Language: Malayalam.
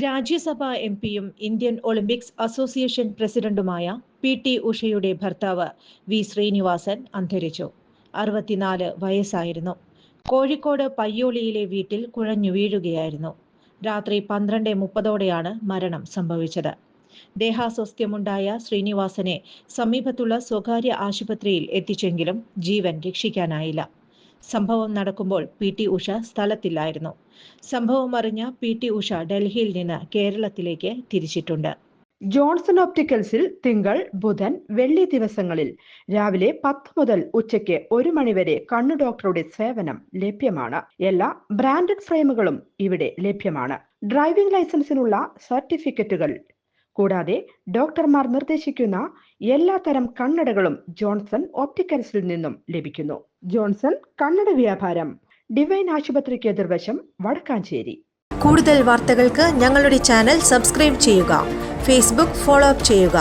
രാജ്യസഭാ എംപിയും ഇന്ത്യൻ ഒളിമ്പിക്സ് അസോസിയേഷൻ പ്രസിഡന്റുമായ പി.ടി. ഉഷയുടെ ഭർത്താവ് വി. ശ്രീനിവാസൻ അന്തരിച്ചു. 64 വയസ്സായിരുന്നു. കോഴിക്കോട് പയ്യോളിയിലെ വീട്ടിൽ കുഴഞ്ഞു വീഴുകയായിരുന്നു. രാത്രി 12:30ഓടെയാണ് മരണം സംഭവിച്ചത്. ദേഹാസ്വാസ്ഥ്യമുണ്ടായ ശ്രീനിവാസനെ സമീപത്തുള്ള സ്വകാര്യ ആശുപത്രിയിൽ എത്തിച്ചെങ്കിലും ജീവൻ രക്ഷിക്കാനായില്ല. സംഭവം നടക്കുമ്പോൾ പി.ടി. ഉഷ സ്ഥലത്തില്ലായിരുന്നു. സംഭവം അറിഞ്ഞ പി.ടി. ഉഷ ഡൽഹിയിൽ നിന്ന് കേരളത്തിലേക്ക് തിരിച്ചിട്ടുണ്ട്. ജോൺസൺ ഒപ്റ്റിക്കൽസിൽ തിങ്കൾ, ബുധൻ, വെള്ളി ദിവസങ്ങളിൽ രാവിലെ 10 മുതൽ ഉച്ചയ്ക്ക് 1 മണിവരെ കണ്ണു ഡോക്ടറുടെ സേവനം ലഭ്യമാണ്. എല്ലാ ബ്രാൻഡഡ് ഫ്രെയിമുകളും ഇവിടെ ലഭ്യമാണ്. ഡ്രൈവിംഗ് ലൈസൻസിനുള്ള സർട്ടിഫിക്കറ്റുകൾ കൂടാതെ ഡോക്ടർമാർ നിർദ്ദേശിക്കുന്ന എല്ലാ തരം കണ്ണടകളും ജോൺസൺ ഒപ്റ്റിക്കൽസിൽ നിന്നും ലഭിക്കുന്നു. ജോൺസൺ കണ്ണട വ്യാപാരം, ഡിവൈൻ ആശുപത്രിക്ക് എതിർവശം, വടക്കാഞ്ചേരി. കൂടുതൽ വാർത്തകൾക്ക് ഞങ്ങളുടെ ചാനൽ സബ്സ്ക്രൈബ് ചെയ്യുക. ഫേസ്ബുക്ക് ഫോളോ അപ്പ് ചെയ്യുക.